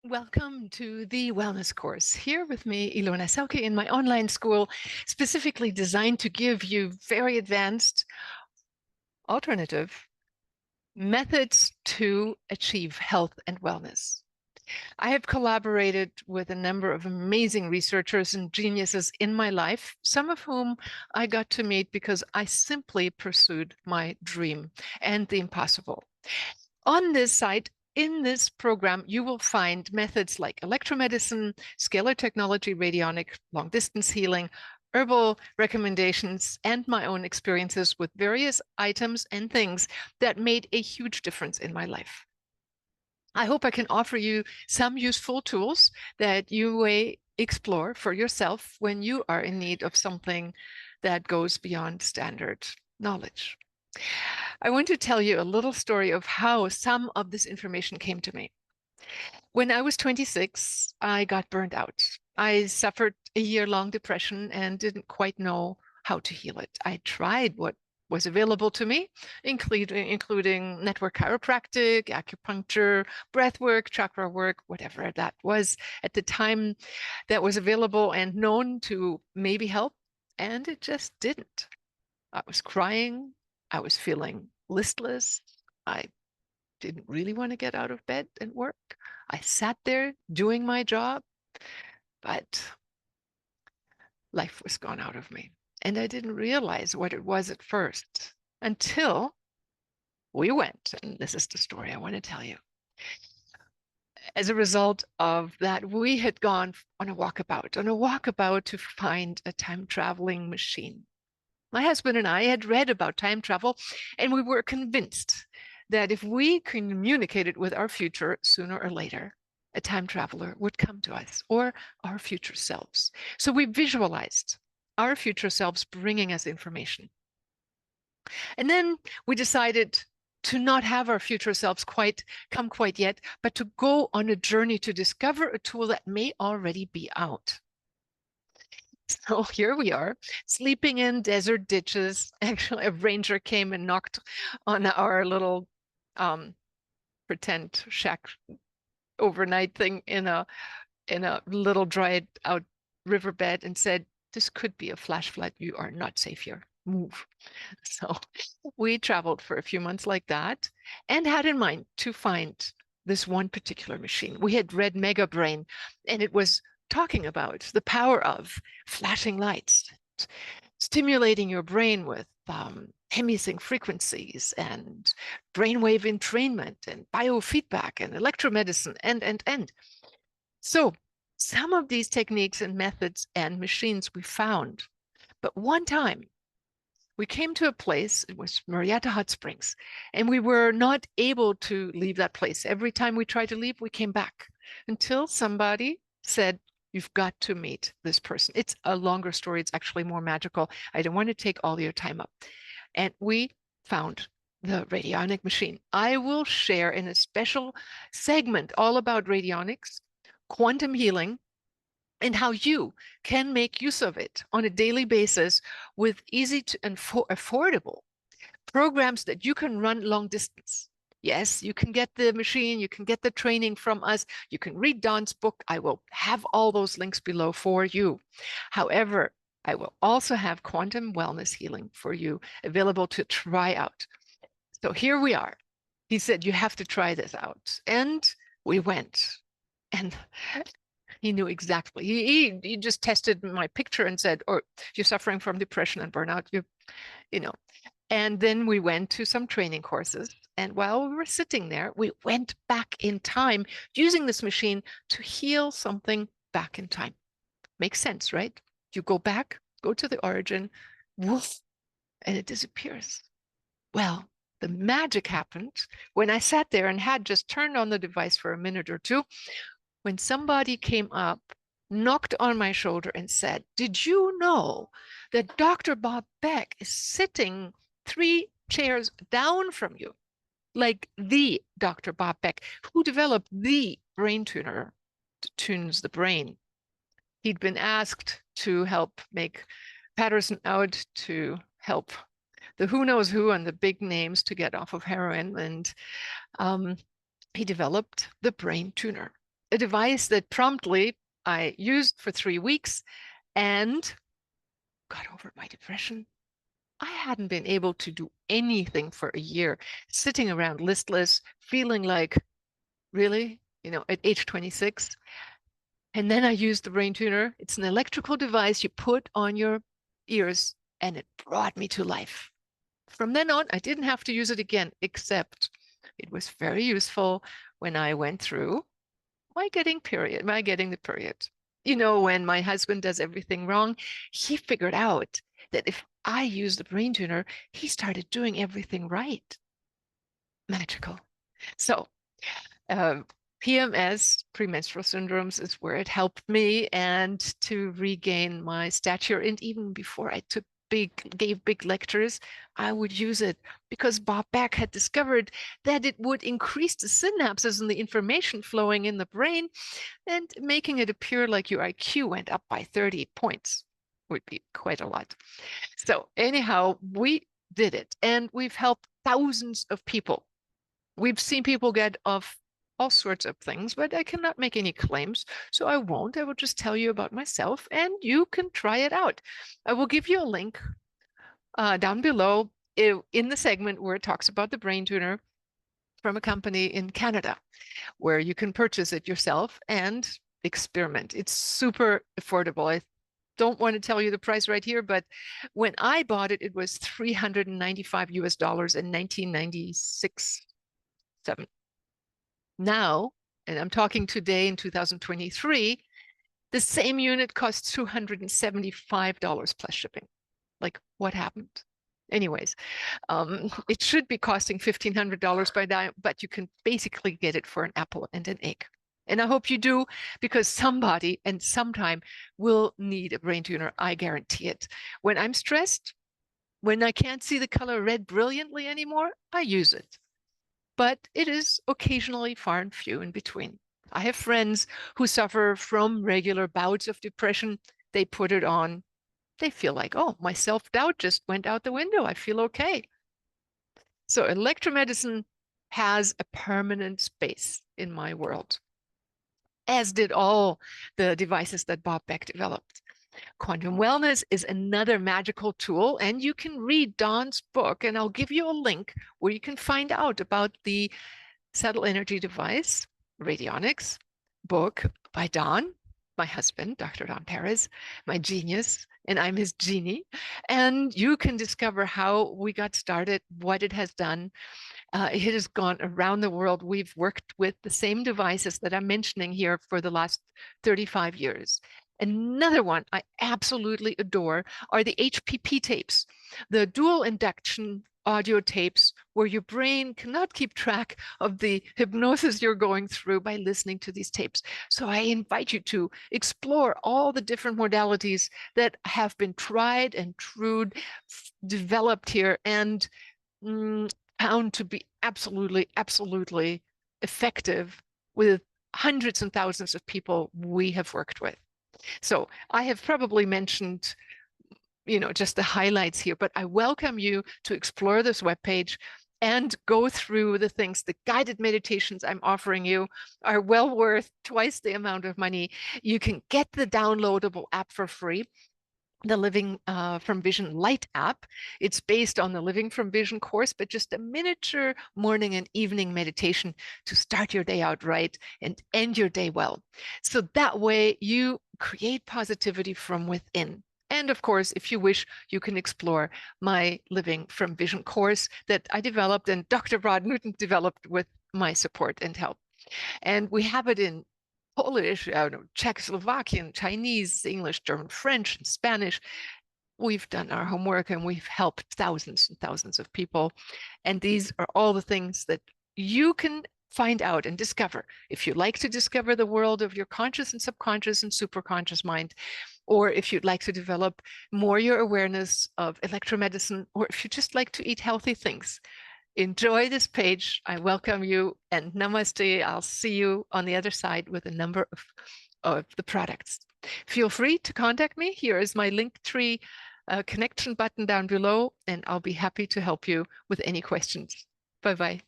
Welcome to the Wellness Course. Here with me, Ilona Selke, in my online school, specifically designed to give you very advanced, alternative methods to achieve health and wellness. I have collaborated with a number of amazing researchers and geniuses in my life, some of whom I got to meet because I simply pursued my dream and the impossible. On this site, in this program, you will find methods like electromedicine, scalar technology, radionic, long distance healing, herbal recommendations, and my own experiences with various items and things that made a huge difference in my life. I hope I can offer you some useful tools that you may explore for yourself when you are in need of something that goes beyond standard knowledge. I want to tell you a little story of how some of this information came to me. When I was 26, I got burned out. I suffered a year-long depression and didn't quite know how to heal it. I tried what was available to me, including network chiropractic, acupuncture, breath work, chakra work, whatever that was at the time that was available and known to maybe help, and it just didn't. I was crying. I was feeling listless. I didn't really want to get out of bed and work. I sat there doing my job, but life was gone out of me. And I didn't realize what it was at first until we went. And this is the story I want to tell you. As a result of that, we had gone on a walkabout to find a time traveling machine. My husband and I had read about time travel, and we were convinced that if we communicated with our future sooner or later, a time traveler would come to us or our future selves. So we visualized our future selves bringing us information. And then we decided to not have our future selves quite yet, but to go on a journey to discover a tool that may already be out. So here we are, sleeping in desert ditches. Actually, a ranger came and knocked on our little pretend shack overnight thing in a little dried out riverbed and said, "This could be a flash flood. You are not safe here. Move." So we traveled for a few months like that and had in mind to find this one particular machine. We had read Mega Brain, and it was talking about the power of flashing lights, stimulating your brain with hemisync frequencies and brainwave entrainment and biofeedback and electromedicine and. So some of these techniques and methods and machines we found, but one time we came to a place, it was Marietta Hot Springs, and we were not able to leave that place. Every time we tried to leave, we came back until somebody said, "You've got to meet this person." It's a longer story. It's actually more magical. I don't want to take all your time up. And we found the radionic machine. I will share in a special segment all about radionics, quantum healing, and how you can make use of it on a daily basis with easy and affordable programs that you can run long distance. Yes, you can get the machine, you can get the training from us, you can read Don's book. I will have all those links below for you. However, I will also have quantum wellness healing for you available to try out. So here we are. He said, "You have to try this out." And we went. And he knew exactly. He just tested my picture and said, "Oh, you're suffering from depression and burnout. You know." And then we went to some training courses. And while we were sitting there, we went back in time using this machine to heal something back in time. Makes sense, right? You go back, go to the origin, woof, and it disappears. Well, the magic happened when I sat there and had just turned on the device for a minute or two, when somebody came up, knocked on my shoulder and said, "Did you know that Dr. Bob Beck is sitting 3 chairs down from you?" Like the Dr. Bob Beck, who developed the brain tuner that tunes the brain. He'd been asked to help make Patterson out, to help the who knows who and the big names to get off of heroin. And he developed the brain tuner. a device that promptly I used for 3 weeks and got over my depression. I hadn't been able to do anything for a year, sitting around listless, feeling like, really, at age 26. And then I used the brain tuner. It's an electrical device you put on your ears, and it brought me to life. From then on, I didn't have to use it again, except it was very useful when I went through my getting the period. When my husband does everything wrong, he figured out that if I use the brain tuner, he started doing everything right. Magical. So, PMS, premenstrual syndromes, is where it helped me and to regain my stature. And even before I gave big lectures, I would use it because Bob Beck had discovered that it would increase the synapses and the information flowing in the brain, and making it appear like your IQ went up by 30 points would be quite a lot. So anyhow, we did it, and we've helped thousands of people. We've seen people get off all sorts of things, but I cannot make any claims, so I won't. I will just tell you about myself, and you can try it out. I will give you a link down below in the segment where it talks about the brain tuner from a company in Canada, where you can purchase it yourself and experiment. It's super affordable. I don't want to tell you the price right here, but when I bought it, it was $395 in 1996, 7. Now, and I'm talking today in 2023, the same unit costs $275 plus shipping. Like, what happened? Anyways, it should be costing $1,500 by now, but you can basically get it for an apple and an egg. And I hope you do, because somebody and sometime will need a brain tuner. I guarantee it. When I'm stressed, when I can't see the color red brilliantly anymore, I use it. But it is occasionally far and few in between. I have friends who suffer from regular bouts of depression. They put it on. They feel like, oh, my self-doubt just went out the window. I feel okay. So electromedicine has a permanent space in my world, as did all the devices that Bob Beck developed. Quantum wellness is another magical tool, and you can read Don's book, and I'll give you a link where you can find out about the subtle energy device, radionics book by Don, my husband, Dr. Don Perez, my genius, and I'm his genie. And you can discover how we got started, what it has done. It has gone around the world. We've worked with the same devices that I'm mentioning here for the last 35 years. Another one I absolutely adore are the HPP tapes, the dual induction audio tapes, where your brain cannot keep track of the hypnosis you're going through by listening to these tapes. So I invite you to explore all the different modalities that have been tried and true, developed here, and found to be absolutely, absolutely effective with hundreds and thousands of people we have worked with. So I have probably mentioned, just the highlights here, but I welcome you to explore this webpage and go through the things. The guided meditations I'm offering you are well worth twice the amount of money. You can get the downloadable app for free, the Living from Vision Light app. It's based on the Living from Vision course, but just a miniature morning and evening meditation to start your day out right and end your day well. So that way you create positivity from within. And of course, if you wish, you can explore my Living from Vision course that I developed and Dr. Rod Newton developed with my support and help. And we have it in Polish, Czechoslovakian, Chinese, English, German, French, and Spanish. We've done our homework and we've helped thousands and thousands of people. And these are all the things that you can find out and discover if you like to discover the world of your conscious and subconscious and superconscious mind, or if you'd like to develop more your awareness of electromedicine, or if you just like to eat healthy things. Enjoy this page. I welcome you, and namaste. I'll see you on the other side with a number of the products. Feel free to contact me. Here is my Linktree connection button down below, and I'll be happy to help you with any questions. Bye-bye.